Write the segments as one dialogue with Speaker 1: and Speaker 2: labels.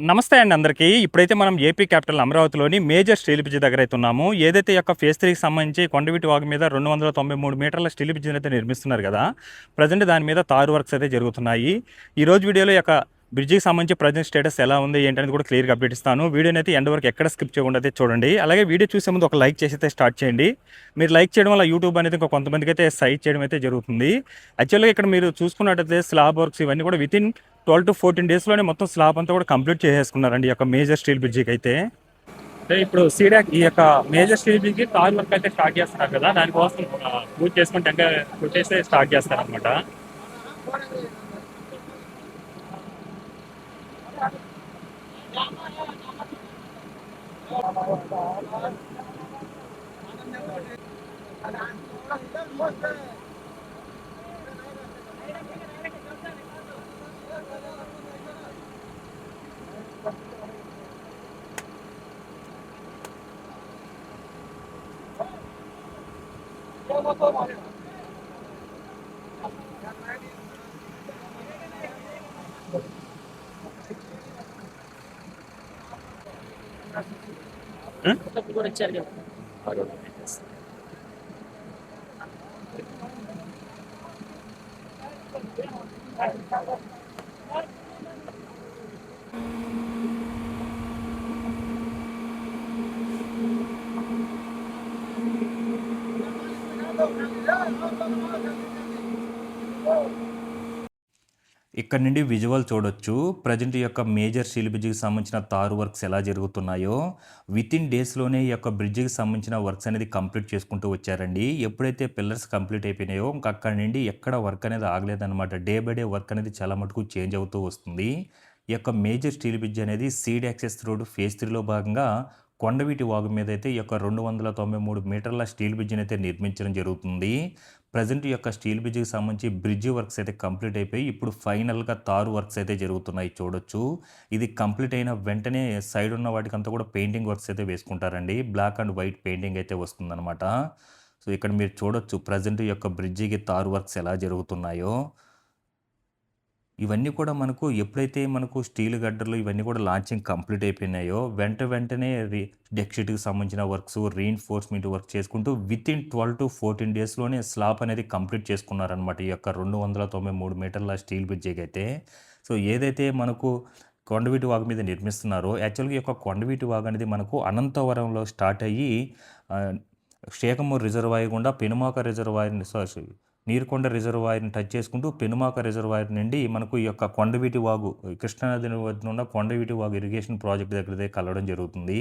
Speaker 1: నమస్తే అండి అందరికీ. ఇప్పుడైతే మనం ఏపీ క్యాపిటల్ అమరావతిలోని మేజర్ స్టీల్ బ్రిడ్జ్ దగ్గర అయితే ఉన్నాము. ఏదైతే యొక్క ఫేజ్ 3కి సంబంధించి కొండవీటి వాగు మీద 293 మీటర్ల స్టీల్ బ్రిడ్జిని అయితే నిర్మిస్తున్నారు కదా. ప్రజెంట్ దాని మీద తారు వర్క్స్ అయితే జరుగుతున్నాయి. ఈ రోజు వీడియోలో యొక్క బ్రిడ్జికి సంబంధించి ప్రజెంట్ స్టేటస్ ఎలా ఉంది ఏంటనేది కూడా క్లియర్గా అప్డేట్ ఇస్తాను. వీడియోని అయితే ఎండ్ వరకు ఎక్కడ స్కిప్ చేయకుండా అయితే చూడండి. అలాగే వీడియో చూసే ముందు ఒక లైక్ చేసి అయితే స్టార్ట్ చేయండి. మీరు లైక్ చేయడం వల్ల యూట్యూబ్ అనేది ఇంకా కొంతమందికి అయితే సైట్ చేయడం అయితే జరుగుతుంది. యాక్చువల్గా ఇక్కడ మీరు చూసుకున్నట్టయితే స్లాబ్ వర్క్స్ ఇవన్నీ కూడా వితిన్ 12 to 14 డేస్లోనే మొత్తం స్లాబ్ అంతా కూడా కంప్లీట్ చేసేసుకున్నారండి ఈ యొక్క మేజర్ స్టీల్ బ్రిడ్జికి అయితే. ఇప్పుడు సీడాక్ ఈ యొక్క మేజర్ స్టీల్ బ్రిడ్జ్కి తార్ వర్క్ అయితే స్టార్ట్ చేస్తున్నారు కదా, దానికోసం పూజ చేసుకుని టెంకాయ కొట్టేస్తే స్టార్ట్ చేస్తారనమాట. ఇక్కడ నుండి విజువల్ చూడొచ్చు. ప్రజెంట్ ఈ యొక్క మేజర్ స్టీల్ బ్రిడ్జికి సంబంధించిన తారు వర్క్స్ ఎలా జరుగుతున్నాయో వితిన్ డేస్లోనే ఈ యొక్క బ్రిడ్జికి సంబంధించిన వర్క్స్ అనేది కంప్లీట్ చేసుకుంటూ వచ్చారండి. ఎప్పుడైతే పిల్లర్స్ కంప్లీట్ అయిపోయినాయో ఇంకా అక్కడ నుండి ఎక్కడ వర్క్ అనేది ఆగలేదన్నమాట. డే బై డే వర్క్ అనేది చాలా మటుకు చేంజ్ అవుతూ వస్తుంది. ఈ యొక్క మేజర్ స్టీల్ బ్రిడ్జ్ అనేది సీడ్ యాక్సెస్ రోడ్ ఫేజ్ 3లో భాగంగా కొండవీటి వాగు మీద అయితే ఈ యొక్క 293 మీటర్ల స్టీల్ బ్రిడ్జిని అయితే నిర్మించడం జరుగుతుంది. ప్రజెంట్ ఈ యొక్క స్టీల్ బ్రిడ్జికి సంబంధించి బ్రిడ్జ్ వర్క్స్ అయితే కంప్లీట్ అయిపోయి ఇప్పుడు ఫైనల్గా తారు వర్క్స్ అయితే జరుగుతున్నాయి చూడొచ్చు. ఇది కంప్లీట్ అయిన వెంటనే సైడ్ ఉన్న వాటికంతా కూడా పెయింటింగ్ వర్క్స్ అయితే వేసుకుంటారండి. బ్లాక్ అండ్ వైట్ పెయింటింగ్ అయితే వస్తుందన్నమాట. సో ఇక్కడ మీరు చూడొచ్చు ప్రజెంట్ ఈ యొక్క బ్రిడ్జికి తారు వర్క్స్ ఎలా జరుగుతున్నాయో. ఇవన్నీ కూడా మనకు ఎప్పుడైతే మనకు స్టీల్ గడ్డర్లు ఇవన్నీ కూడా లాంచింగ్ కంప్లీట్ అయిపోయినాయో వెంటనే డెక్ షీట్కి సంబంధించిన వర్క్స్ రీఇన్ఫోర్స్మెంట్ వర్క్ చేసుకుంటూ వితిన్ 12 to 14 డేస్లోనే స్లాబ్ అనేది కంప్లీట్ చేసుకున్నారనమాట ఈ యొక్క 293 మీటర్ల స్టీల్ బ్రిడ్జికి అయితే. సో ఏదైతే మనకు కొండవీటి వాగు మీద నిర్మిస్తున్నారో యాక్చువల్గా ఈ యొక్క కొండవీటి వాగు అనేది మనకు అనంతవరంలో స్టార్ట్ అయ్యి శేఖమూరు రిజర్వాయర్ గుండా పెనుమాక రిజర్వాయర్ని నీరుకొండ రిజర్వాయర్ని టచ్ చేసుకుంటూ పెనుమాక రిజర్వాయర్ నుండి మనకు ఈ యొక్క కొండవీటి వాగు కృష్ణానది వద్ద ఉన్న కొండవీటి వాగు ఇరిగేషన్ ప్రాజెక్ట్ దగ్గర కలవడం జరుగుతుంది.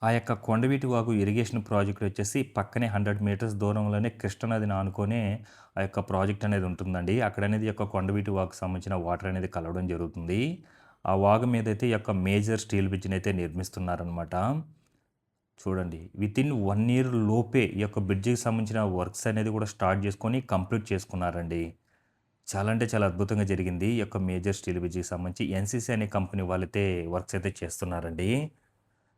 Speaker 1: ఆ యొక్క కొండవీటి వాగు ఇరిగేషన్ ప్రాజెక్ట్ వచ్చేసి పక్కనే 100 మీటర్స్ దూరంలోనే కృష్ణానదిని ఆనుకొనే ఆ యొక్క ప్రాజెక్ట్ అనేది ఉంటుందండి. అక్కడ అనేది ఈ యొక్క కొండవీటి వాగుకు సంబంధించిన వాటర్ అనేది కలవడం జరుగుతుంది. ఆ వాగు మీద అయితే ఈ యొక్క మేజర్ స్టీల్ బ్రిడ్జ్ని అయితే నిర్మిస్తున్నారనమాట. చూడండి వితిన్ 1 year లోపే ఈ యొక్క బ్రిడ్జికి సంబంధించిన వర్క్స్ అనేది కూడా స్టార్ట్ చేసుకొని కంప్లీట్ చేసుకున్నారండి. చాలా అంటే చాలా అద్భుతంగా జరిగింది. ఈ యొక్క మేజర్ స్టీల్ బ్రిడ్జికి సంబంధించి ఎన్సీసీ అనే కంపెనీ వాళ్ళైతే వర్క్స్ అయితే చేస్తున్నారండి.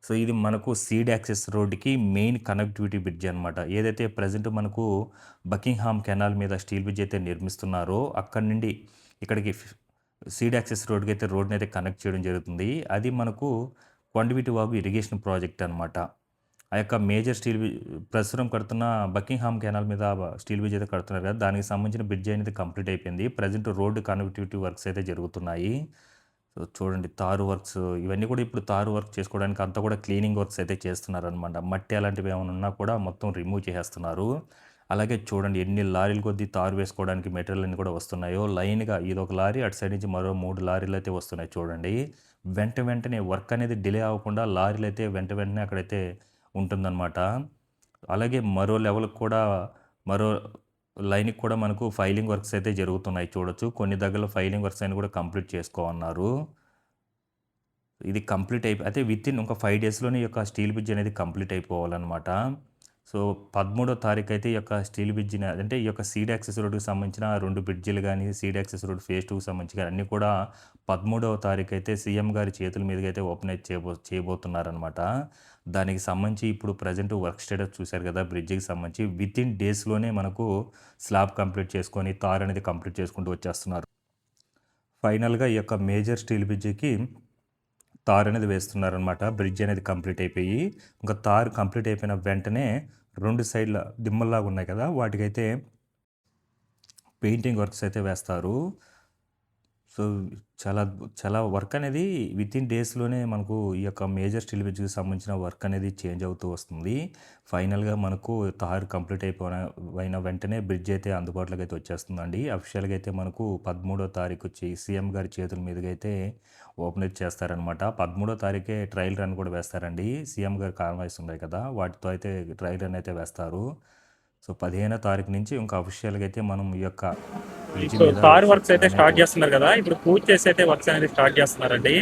Speaker 1: సో ఇది మనకు సీడ్ యాక్సెస్ రోడ్డుకి మెయిన్ కనెక్టివిటీ బ్రిడ్జ్ అనమాట. ఏదైతే ప్రజెంట్ మనకు బకింగ్హామ్ కెనాల్ మీద స్టీల్ బ్రిడ్జ్ అయితే నిర్మిస్తున్నారో అక్కడి నుండి ఇక్కడికి సీడ్ యాక్సెస్ రోడ్కి అయితే రోడ్ని అయితే కనెక్ట్ చేయడం జరుగుతుంది. అది మనకు కొండవీటి వాగు ఇరిగేషన్ ప్రాజెక్ట్ అనమాట. ఆ యొక్క మేజర్ స్టీల్ ప్రస్తుతం కడుతున్న బకింగ్హామ్ కెనాల్ మీద స్టీల్ బ్రిడ్జ్ అయితే కడుతున్నారు కదా, దానికి సంబంధించిన బ్రిడ్జ్ అనేది కంప్లీట్ అయిపోయింది. ప్రజెంట్ రోడ్డు కనెక్టివిటీ వర్క్స్ అయితే జరుగుతున్నాయి. సో చూడండి తారు వర్క్స్ ఇవన్నీ కూడా ఇప్పుడు తారు వర్క్ చేసుకోవడానికి అంతా కూడా క్లీనింగ్ వర్క్స్ అయితే చేస్తున్నారనమాట. మట్టి అలాంటివి ఏమైనా ఉన్నా కూడా మొత్తం రిమూవ్ చేసేస్తున్నారు. అలాగే చూడండి ఎన్ని లారీలు కొద్దీ తారు వేసుకోవడానికి మెటీరియల్ అన్ని కూడా వస్తున్నాయో లైన్గా ఇదొక లారీ అటు సైడ్ నుంచి మరో 3 లారీలు అయితే వస్తున్నాయి చూడండి. వెంటనే వర్క్ అనేది డిలే అవ్వకుండా లారీలు అయితే వెంటనే అక్కడైతే ఉంటుందన్నమాట. అలాగే మరో లెవెల్కి కూడా మరో లైన్కి కూడా మనకు ఫైలింగ్ వర్క్స్ అయితే జరుగుతున్నాయి చూడొచ్చు. కొన్ని దగ్గరలో ఫైలింగ్ వర్క్స్ అని కూడా కంప్లీట్ చేసుకోమన్నారు. ఇది కంప్లీట్ అయితే వితిన్ ఒక 5 డేస్లోనే ఈ యొక్క స్టీల్ బ్రిడ్జ్ అనేది కంప్లీట్ అయిపోవాలన్నమాట. సో 13వ తారీఖు అయితే ఈ యొక్క స్టీల్ బ్రిడ్జిని అంటే ఈ యొక్క సీడ్ యాక్సెస్ రోడ్డుకి సంబంధించిన 2 బ్రిడ్జిలు కానీ సీడ్ యాక్సెస్ రోడ్ ఫేజ్ 2కి సంబంధించి కానీ అన్నీ కూడా 13వ తారీఖు అయితే సీఎం గారి చేతుల మీదుగా అయితే ఓపెన్ అయితే చేయబోతున్నారనమాట. దానికి సంబంధించి ఇప్పుడు ప్రజెంట్ వర్క్ స్టేటస్ చూశారు కదా, బ్రిడ్జికి సంబంధించి వితిన్ డేస్లోనే మనకు స్లాబ్ కంప్లీట్ చేసుకొని తార్ అనేది కంప్లీట్ చేసుకుంటూ వచ్చేస్తున్నారు. ఫైనల్గా ఈ యొక్క మేజర్ స్టీల్ బ్రిడ్జికి తార్ అనేది వేస్తున్నారనమాట. బ్రిడ్జ్ అనేది కంప్లీట్ అయిపోయి, ఇంకా తార్ కంప్లీట్ అయిపోయిన వెంటనే 2 సైడ్‌ల దిమ్మల్లాగా ఉన్నాయి కదా! వాటికైతే పెయింటింగ్ వర్క్స్ అయితే వేస్తారు. సో, చాలా చాలా వర్క్ అనేది వితిన్ డేస్‌లోనే మనకు ఈ యొక్క మేజర్ స్టీల్ బ్రిడ్జ్‌కి సంబంధించిన వర్క్ అనేది చేంజ్ అవుతూ వస్తుంది. ఫైనల్‌గా మనకు తార్ కంప్లీట్ అయిన వెంటనే బ్రిడ్జ్ అయితే అందుబాటులోకి అయితే వచ్చేస్తుందండి. అఫీషియల్‌గా అయితే మనకు 13వ తారీఖు వచ్చి సీఎం గారి చేతుల మీదుగా అయితే ఓపెన్ అయితే చేస్తారనమాట. 13వ తారీఖే ట్రయల్ రన్ కూడా వేస్తారండి. సీఎం గారి కాన్వాయ్స్ ఉన్నాయి కదా! వాటితో అయితే ట్రయల్ రన్ అయితే వేస్తారు. సో, 15వ తారీఖు నుంచి ఇంకా అఫీషియల్‌గా అయితే మనం ఈ యొక్క బ్రిడ్జ్
Speaker 2: సో
Speaker 1: మీద
Speaker 2: తార్ వర్క్స్ అయితే
Speaker 1: రన్
Speaker 2: స్టార్ట్
Speaker 1: అయితే
Speaker 2: చేస్తున్నారు కదా, ఇప్పుడు పూజ చేసి అయితే వర్క్స్ అనేది స్టార్ట్ చేస్తున్నారండి.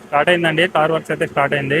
Speaker 2: స్టార్ట్ అయిందండి, తార్ వర్క్స్ అయితే స్టార్ట్ అయింది.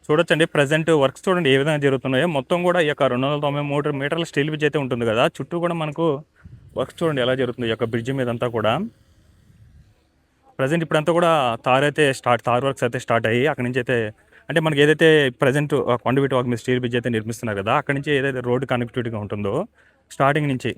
Speaker 2: చూడొచ్చండి, ప్రజెంట్ వర్క్స్ చూడండి ఏ విధంగా జరుగుతున్నాయో. మొత్తం కూడా ఈ యొక్క 293 మీటర్ల స్టీల్ బ్రిడ్జ్ అయితే ఉంటుంది కదా, చుట్టూ కూడా మనకు వర్క్స్ చూడండి ఎలా జరుగుతుంది ఈ యొక్క బ్రిడ్జ్ మీద అంతా కూడా. ప్రజెంట్ ఇప్పుడంతా కూడా తార్ వర్క్స్ అయితే స్టార్ట్ అయ్యి అక్కడి నుంచి అయితే, అంటే మనకి ఏదైతే ప్రజెంట్ కొండవీటి వాగు మీద స్టీల్ బ్రిడ్జ్ అయితే నిర్మిస్తున్నారు కదా, అక్కడి నుంచి ఏదైతే రోడ్డు కనెక్టివిటీగా ఉంటుందో స్టార్టింగ్ నుంచి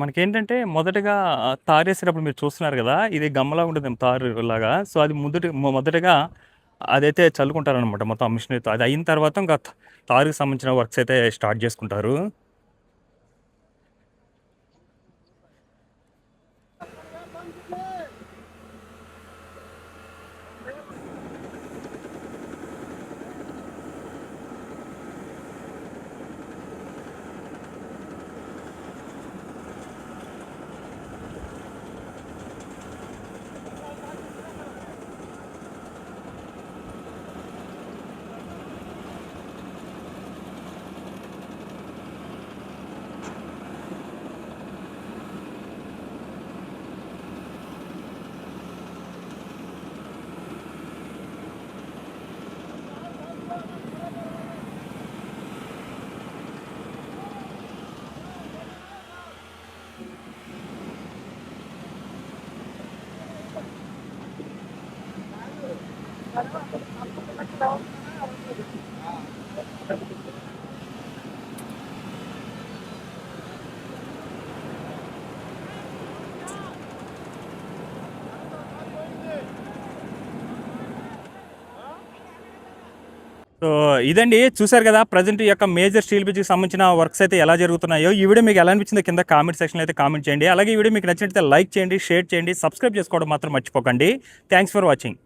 Speaker 2: మనకేంటంటే మొదటగా తారేసేటప్పుడు మీరు చూస్తున్నారు కదా, ఇది గమ్మలా ఉంటుంది తారు లాగా. సో అది మొదటగా అదైతే చల్లుకుంటారనమాట మొత్తం మిషనరీతో. అది అయిన తర్వాత ఇంకా తారుకి సంబంధించిన వర్క్స్ అయితే స్టార్ట్ చేసుకుంటారు. సో ఇదండి చూసారు కదా ప్రజెంట్ ఈ యొక్క మేజర్ స్టీల్ బ్రిడ్జ్కి సంబంధించిన వర్క్స్ అయితే ఎలా జరుగుతున్నాయో. ఈ వీడియో మీకు ఎలా అనిపించిందో కింద కామెంట్ సెక్షన్లో అయితే కామెంట్ చేయండి. అలాగే ఈ వీడియో మీకు నచ్చినట్లయితే లైక్ చేయండి, షేర్ చేయండి, సబ్స్క్రైబ్ చేసుకోవడం మాత్రం మర్చిపోకండి. Thanks for watching.